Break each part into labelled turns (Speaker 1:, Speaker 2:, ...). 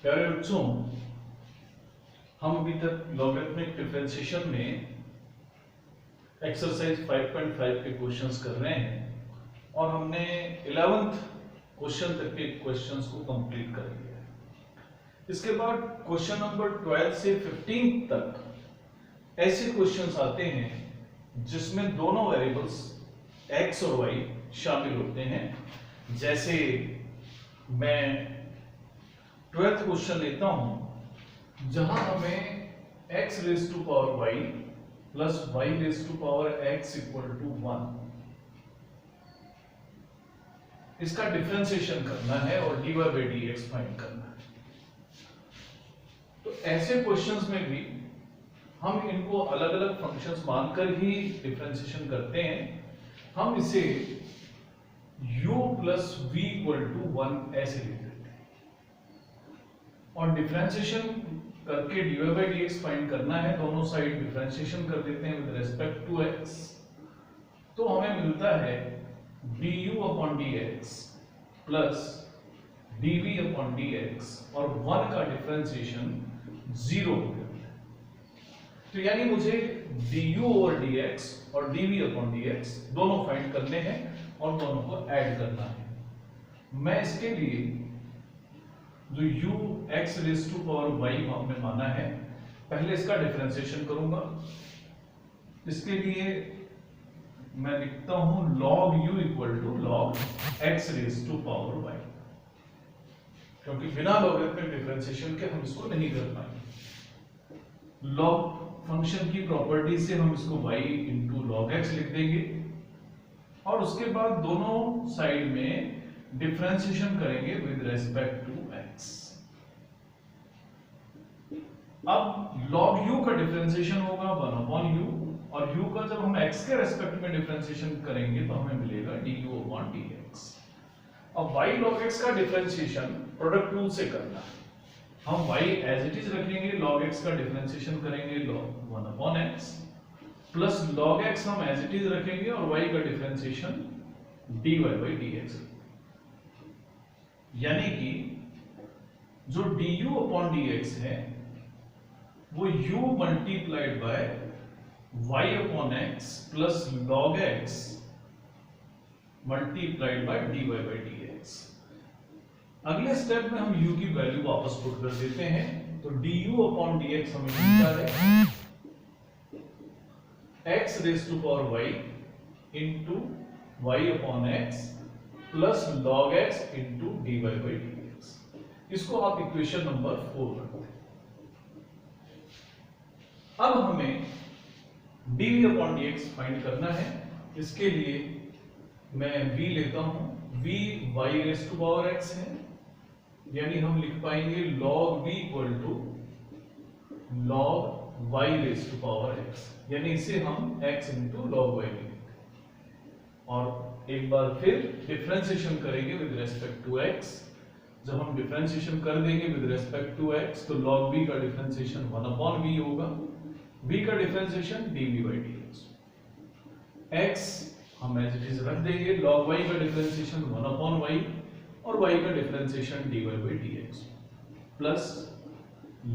Speaker 1: प्यारे बच्चों, हम अभी तक लॉगरिथमिक डिफरेंशिएशन में एक्सरसाइज 5.5 के क्वेश्चंस कर रहे हैं और हमने 11th क्वेश्चन तक के क्वेश्चंस को कंप्लीट कर लिया है। इसके बाद क्वेश्चन नंबर 12 से 15 तक ऐसे क्वेश्चंस आते हैं जिसमें दोनों वेरिएबल्स x और y शामिल होते हैं। जैसे मैं 12th क्वेश्चन लेता हूं जहां हमें x raise to power y plus y raise to power x equal to 1 इसका डिफरेंशिएशन करना है और dy बाई dx फाइंड करना है। तो ऐसे क्वेश्चंस में भी हम इनको अलग अलग फंक्शंस मानकर ही डिफरेंशिएशन करते हैं। हम इसे u plus v equal to 1 ऐसे लिख देते हैं और डिफरेंशिएशन करके dy बाई dx फाइंड करना है। दोनों साइड डिफरेंशिएशन कर देते हैं विद रेस्पेक्ट टू x, तो हमें मिलता है du upon dx plus dv upon dx और 1 का डिफरेंशिएशन 0 हो गया। तो यानी मुझे du ओवर dx और dv अपॉन dx दोनों फाइंड करने हैं और दोनों को ऐड करना है। मैं इसके लिए जो u x raise to power y हमने माना है, पहले इसका डिफरेंशिएशन करूंगा। इसके लिए मैं लिखता हूं log u equal to log x raise to power y, क्योंकि बिना लॉगरिथमिक डिफरेंशिएशन के हम इसको नहीं कर पाएंगे। log फंक्शन की प्रॉपर्टी से हम इसको y इंटू लॉग एक्स लिख देंगे और उसके बाद दोनों साइड में डिफरेंशिएशन करेंगे विद रेस्पेक्ट टू x। अब log u का डिफरेंशिएशन होगा 1 अपॉन u और u का जब हम x के रेस्पेक्ट में डिफरेंशिएशन करेंगे तो हमें मिलेगा du अपॉन dx। अब y log x का डिफरेंशिएशन प्रोडक्ट रूल से करना है। हम y एज इट इज रखेंगे, log x का डिफरेंशिएशन करेंगे log 1 upon x plus log x हम एज इट इज रखेंगे और y का डिफरेंशिएशन dy बाई dx। यानी कि जो du अपॉन dx है वो u multiplied by y upon x plus log x multiplied by dy by dx। अगले स्टेप में हम u की वैल्यू वापस पुट कर देते हैं, तो du अपॉन dx हमें मिलता है x raise to power y into y upon x plus log x into dy by dx। इसको आप इक्वेशन नंबर 4 रखते हैं। अब हमें dv अपॉन dx फाइंड करना है। इसके लिए मैं v लेता हूं, v y raise to power x है, यानी हम लिख पाएंगे log v equal to log y raise to power x, यानी इसे हम x इंटू log y लिखेंगे और एक बार फिर डिफरेंशिएशन करेंगे विद रेस्पेक्ट टू x। जब हम डिफरेंशिएशन कर देंगे विद रेस्पेक्ट टू x तो log v का डिफरेंशिएशन 1 अपॉन v होगा, v का differentiation dv by dx। x हम एज इट इज रख देंगे, log y का डिफरेंशिएशन 1 अपॉन y और y का differentiation dy by dx plus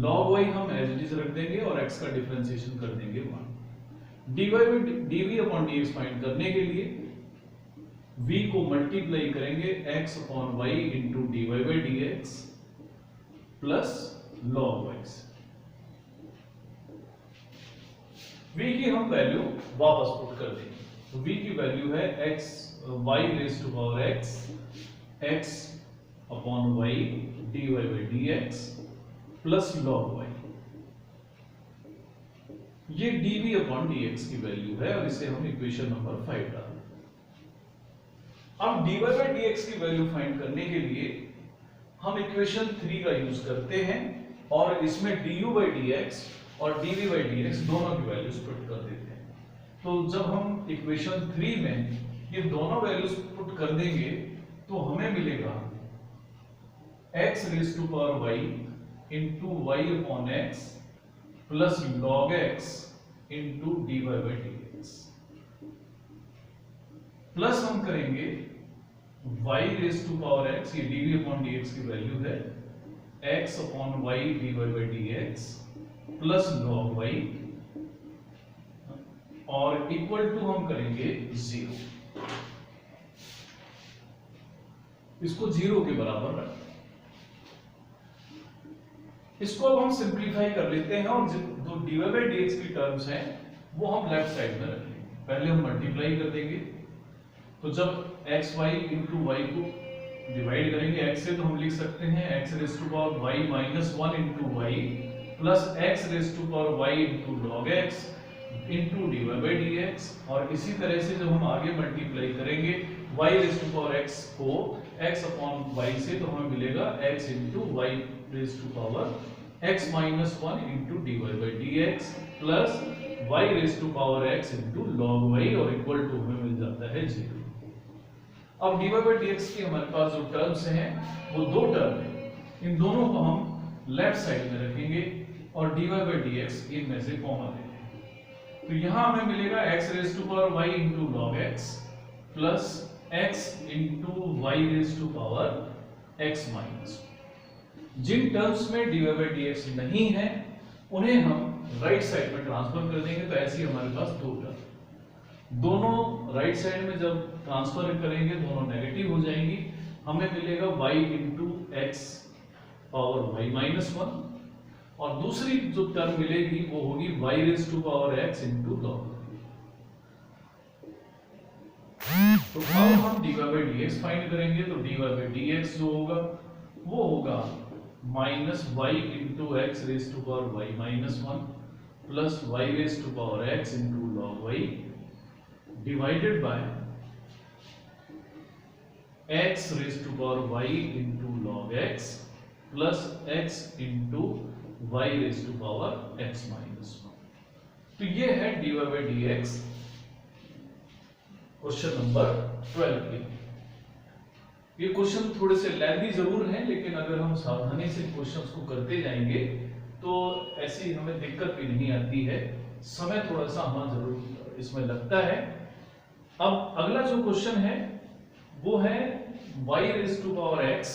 Speaker 1: log y हम एज इट इज रख देंगे और x का डिफरेंशिएशन कर देंगे 1। dy by dv upon dx find करने के लिए v को मल्टीप्लाई करेंगे x upon y into dy by dx plus log y। v की हम वैल्यू वापस पुट कर देंगे, तो v की वैल्यू है x y raise to power x upon y dy by dx plus log y। ये dv अपॉन dx की वैल्यू है और इसे हम इक्वेशन नंबर 5 डाल दें। अब dy बाई dx की वैल्यू फाइंड करने के लिए हम इक्वेशन 3 का यूज करते हैं और इसमें du बाई dx और dv बाई dx दोनों की वैल्यूज पुट कर देते हैं। तो जब हम इक्वेशन 3 में ये दोनों वैल्यूज पुट कर देंगे तो हमें मिलेगा x raise to power y into y upon x plus log x into dy by dx plus हम करेंगे y raise to power x, ये dv अपॉन dx की वैल्यू है, x upon y d y by d x plus log y और equal to हम करेंगे 0। इसको 0 के बराबर रखें। इसको अब हम सिंप्लीफाई कर लेते हैं और जो dy by dx की टर्म्स हैं वो हम लेफ्ट साइड में रख लेंगे। पहले हम मल्टीप्लाई कर देंगे, तो जब x y इंटू वाई को डिवाइड करेंगे x से, तो हम लिख सकते हैं x raise to power y minus 1 into y plus x raise to power y into log x into dy by dx। और इसी तरह से जब हम आगे मल्टीप्लाई करेंगे y raise to power x को x अपॉन y से, तो हमें मिलेगा x into y raise to power x minus 1 into d y by d x plus y raise to power x into log y और equal to हमें मिल जाता है 0। अब d y by d x की हमारे पास जो टर्म्स हैं वो दो टर्म है, इन दोनों को हम लेफ्ट साइड में रखेंगे और d y by d x इनमें से कॉमन लेंगे। तो यहां हमें मिलेगा x raise to power y into log x plus x into y raise to power x minus. जिन टर्म्स में dy by dx नहीं है उन्हें हम राइट साइड में ट्रांसफर कर देंगे। तो ऐसी हमारे पास दो टर्म, दोनों राइट साइड में जब ट्रांसफर करेंगे दोनों नेगेटिव हो जाएंगी। हमें मिलेगा y into x power y minus 1 और दूसरी जो टर्म मिलेगी वो होगी y raise to power x into log. तो अब हम dy by dx फाइंड करेंगे, तो dy by dx जो होगा वो होगा minus y into x raise to power y minus 1 plus y raise to power x into log y divided by x raise to power y into log x plus x into y raise to power x minus 1। तो ये है d y by d x question number 12 के। ये question थोड़े से lengthy जरूर हैं, लेकिन अगर हम सावधानी से क्वेश्चंस को करते जाएंगे तो ऐसी हमें दिक्कत भी नहीं आती है। समय थोड़ा सा हमें जरूर इसमें लगता है। अब अगला जो क्वेश्चन है वो है y raise to power x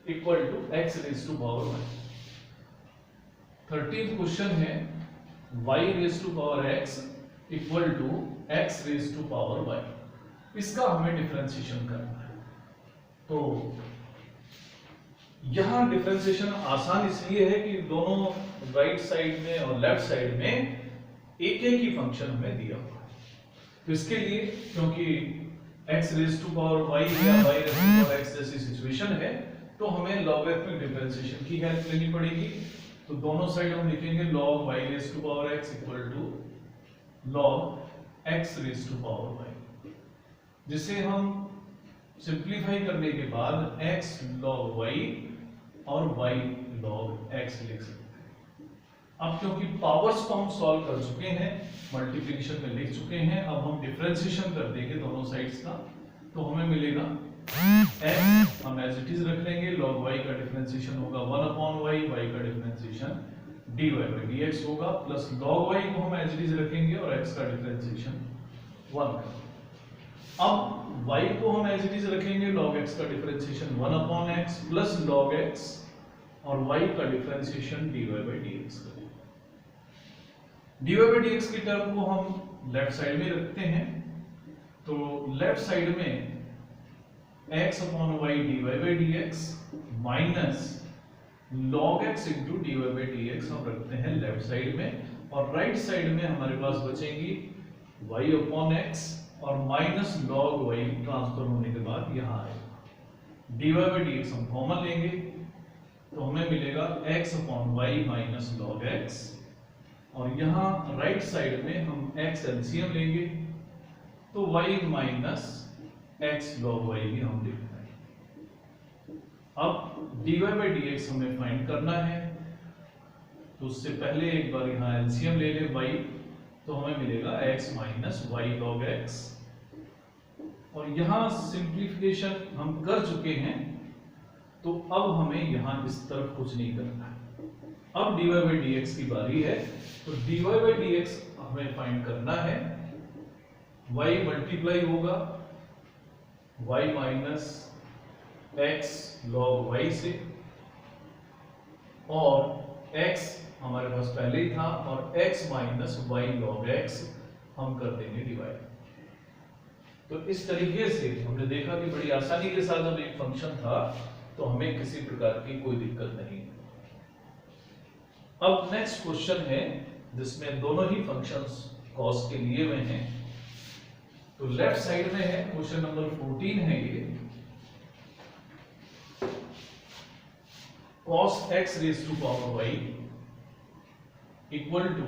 Speaker 1: equal to x raise to power y। 13th question है y raise to power x equal to x raise to power y। इसका हमें डिफरेंशिएशन करना है। तो यहां डिफरेंशिएशन आसान इसलिए है कि दोनों राइट साइड में और लेफ्ट साइड में एक एक ही फंक्शन हमें दिया हुआ है। तो इसके लिए क्योंकि x raise to power y या y raise to power x जैसी सिचुएशन है तो हमें लॉगरिथमिक डिफरेंशिएशन की हेल्प लेनी पड़ेगी। तो दोनों साइड हम लिखेंगे log y raise to power x equal to log x raise to power y, जिसे हम सिंप्लीफाई करने के बाद x log y और y log x लिख सकते हैं। अब क्योंकि पावर्स को हम सॉल्व कर चुके हैं, मल्टीप्लिकेशन में लिख चुके हैं, अब हम डिफरेंशिएशन कर देंगे दोनों साइड्स का। तो हमें मिलेगा x हम एज इट इज रख लेंगे, log y का डिफरेंशिएशन होगा 1 अपॉन y, y का डिफरेंशिएशन dy by dx होगा, प्लस log y को हम एज इट इज रखेंगे और x का डिफरेंशिएशन 1 का। अब y को हम एज इट इज रखेंगे, log x का differentiation 1 upon x plus log x और y का डिफरेंशिएशन dy by dx करेंगे। dy by dx की टर्म को हम लेफ्ट साइड में रखते हैं। तो लेफ्ट साइड में x upon y dy by dx minus log x into dy by dx हम रखते हैं लेफ्ट साइड में, और राइट साइड में हमारे पास बचेंगी y अपॉन x और माइनस log y ट्रांसफर होने के बाद यहाँ आएगा। dy by dx हम कॉमन लेंगे तो हमें मिलेगा x upon y minus log x, और यहाँ राइट साइड में हम x एलसीएम लेंगे तो y minus x log y भी हम लिख पाएंगे। अब dy by dx हमें फाइंड करना है, तो उससे पहले एक बार यहाँ एलसीएम ले ले y, तो हमें मिलेगा x minus y log x, और यहां सिंप्लीफिकेशन हम कर चुके हैं तो अब हमें यहां इस तरफ कुछ नहीं करना है। अब dy by dx की बारी है, तो dy by dx हमें फाइंड करना है। y मल्टीप्लाई होगा y minus x log y से, और x हमारे पास पहले ही था और x minus y log x हम कर देंगे डिवाइड। तो इस तरीके से हमने देखा कि बड़ी आसानी के साथ जब एक फंक्शन था तो हमें किसी प्रकार की कोई दिक्कत नहीं। अब नेक्स्ट क्वेश्चन है जिसमें दोनों ही फंक्शंस कॉस के लिए हुए हैं। तो लेफ्ट साइड में है क्वेश्चन नंबर 14 है ये, cos x raise to power y equal to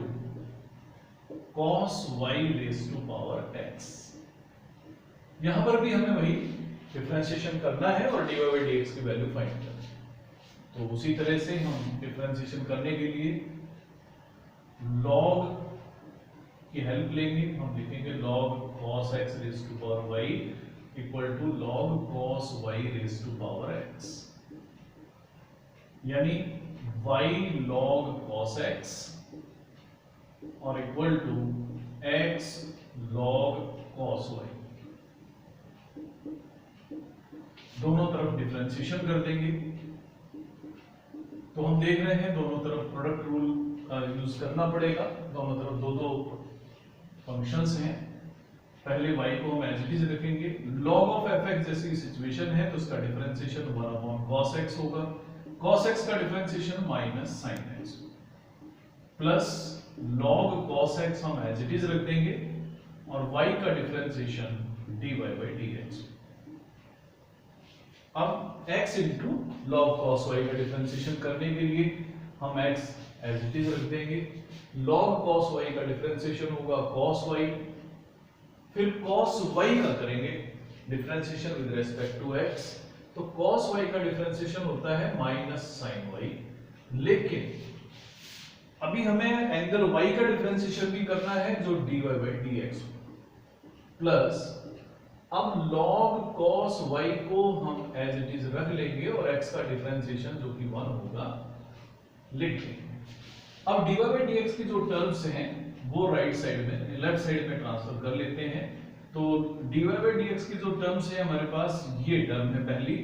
Speaker 1: cos y raise to power x। यहां पर भी हमें वही डिफरेंशिएशन करना है और dy by dx की वैल्यू फाइंड करनी है। तो उसी तरह से हम डिफरेंशिएशन करने के लिए log की हेल्प लेंगे। हम लिखेंगे log cos x raise to power y equal to log cos y raise to power x, यानी y log cos x और equal to x log cos y। दोनों तरफ डिफरेंशिएशन कर देंगे। तो हम देख रहे हैं दोनों तरफ प्रोडक्ट रूल का यूज करना पड़ेगा। दोनों तरफ दो दो फंक्शंस हैं। पहले y को हम एज इट इज रखेंगे। log ऑफ fx जैसी सिचुएशन है तो इसका डिफरेंशिएशन 1 अपॉन cos x होगा। cos x का differentiation minus sin x plus log cos x हम एज इट इज रख देंगे और y का डिफरेंशिएशन dy by dx। अब x into log cos y का डिफरेंशिएशन करने के लिए हम x एज इट इज रख देंगे। log cos y का डिफरेंशिएशन होगा cos y, फिर cos y का करेंगे differentiation with respect to x। तो cos y का डिफरेंशिएशन होता है माइनस sin y, लेकिन अभी हमें एंगल y का डिफरेंशिएशन भी करना है जो dy by dx प्लस अब log cos y को हम एज इट इज रख लेंगे और x का डिफरेंशिएशन जो कि 1 होगा लिख लेंगे। अब dy by dx की जो टर्म्स हैं वो राइट साइड में लेफ्ट साइड में ट्रांसफर कर लेते हैं। तो dy by dx की जो टर्म्स है हमारे पास ये टर्म है पहली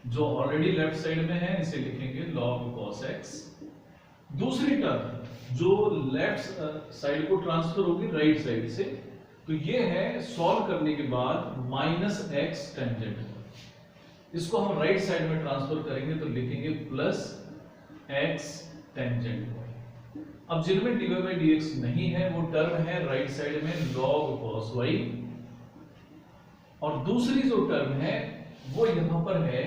Speaker 1: जो ऑलरेडी लेफ्ट साइड में है, इसे लिखेंगे log cos x। दूसरी टर्म जो लेफ्ट साइड को ट्रांसफर होगी राइट साइड से, तो ये है सॉल्व करने के बाद माइनस x टेंजेंट। इसको हम राइट साइड में ट्रांसफर करेंगे तो लिखेंगे प्लस x टेंजेंट y। अब जिनमें dy by dx नहीं है वो टर्म है राइट साइड में log cos y, और दूसरी जो टर्म है वो यहां पर है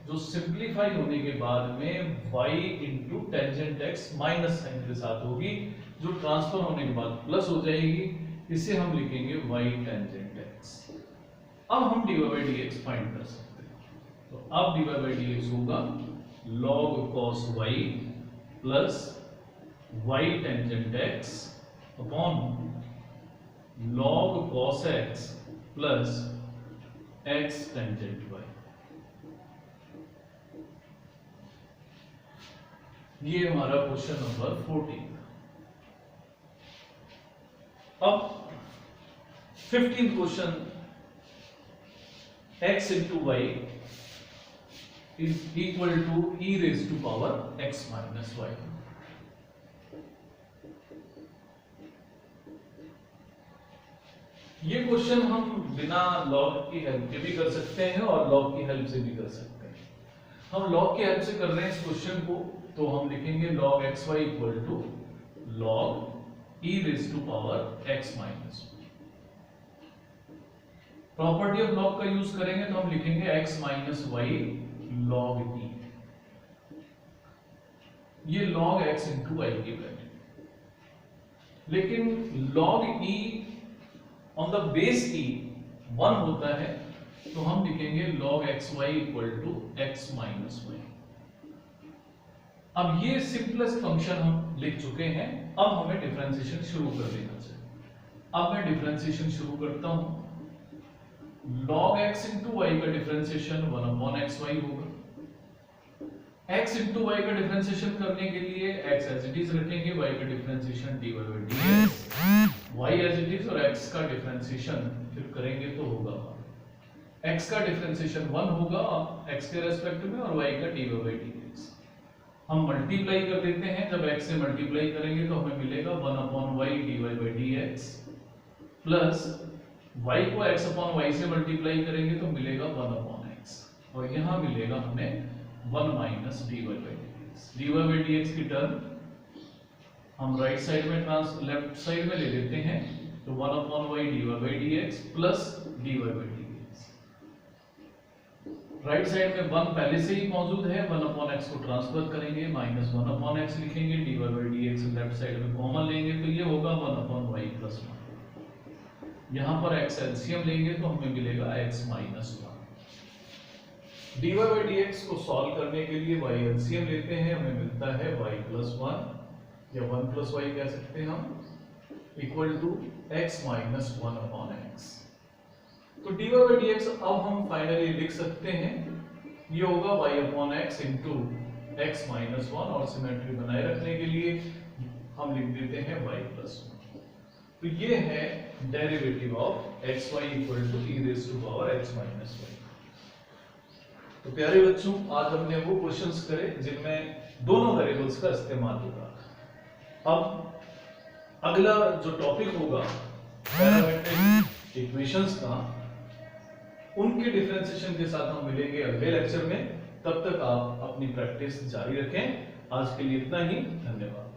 Speaker 1: जो सिंप्लीफाई होने के बाद में y इंटू टेंजेंट x माइनस साइन के साथ होगी, जो ट्रांसफर होने के बाद प्लस हो जाएगी। इसे हम लिखेंगे y टेंजेंट x। अब हम dy by dx फाइंड कर सकते हैं। तो अब dy by dx होगा log cos y plus y tangent x upon log cos x plus x tangent y। ये हमारा क्वेश्चन नंबर 14। अब 15th question, x into y is equal to e raised to power x minus y। ये question हम बिना log की help के भी कर सकते हैं और लॉग की हेल्प से भी कर सकते हैं। हम लॉग की हेल्प से कर रहे हैं इस क्वेश्चन को, तो हम लिखेंगे log xy equal to log e raised to power x minus y। Property of log का यूज करेंगे तो हम लिखेंगे x minus y log e। ये log x into y की वैल्यू, लेकिन log e on the base e 1 होता है, तो हम लिखेंगे log xy equal to x minus y। अब ये सिंपलेस्ट फंक्शन हम लिख चुके हैं। अब हमें डिफरेंशिएशन शुरू कर देना चाहिए। अब मैं डिफरेंशिएशन शुरू करता हूं। log x into y का डिफरेंशिएशन 1 upon xy होगा। x into y का डिफरेंशिएशन करने के लिए x एज इट इज रखेंगे, y का differentiation dy by dx, y as it is और x का डिफरेंशिएशन फिर करेंगे तो होगा x का डिफरेंशिएशन 1 होगा x के रेस्पेक्ट में और y का dy by dx। हम मल्टीप्लाई कर देते हैं, जब x से मल्टीप्लाई करेंगे तो हमें मिलेगा 1/y dy/dx प्लस y को x अपॉन y से मल्टीप्लाई करेंगे तो मिलेगा 1/x और यहाँ मिलेगा हमें 1 माइनस dy/dx। dy/dx की टर्म हम राइट साइड में लेफ्ट साइड में ले लेते हैं तो 1/y dy/dx plus dy/dx। Right side में 1 पहले से ही मौजूद है, 1/x को ट्रांसफर करेंगे माइनस 1/x लिखेंगे, dy/dx लेफ्ट साइड में कॉमन लेंगे तो ये होगा 1/y प्लस 1। यहाँ पर x एलसीएम लेंगे तो हमें मिलेगा x माइनस 1। dy/dx को सॉल्व करने के लिए y एलसीएम लेते हैं, हमें मिलता है y प्लस 1 या 1 प्लस y कह सकते हैं हम, equal to x minus 1/x। तो dy/dx अब हम फाइनली लिख सकते हैं, ये होगा y/x इंटू x माइनस 1 और सिमेट्री बनाए रखने के लिए हम लिख देते हैं y प्लस 1। तो ये है derivative of xy equal to e raise to power x minus 1। तो प्यारे बच्चों, आज हमने वो क्वेश्चंस करे जिनमें दोनों वेरिएबल्स का इस्तेमाल होगा। अब अगला जो टॉपिक होगा पैरामेट्रिक इक्वेशंस का, उनके डिफरेंशिएशन के साथ हम मिलेंगे अगले लेक्चर में। तब तक आप अपनी प्रैक्टिस जारी रखें। आज के लिए इतना ही, धन्यवाद।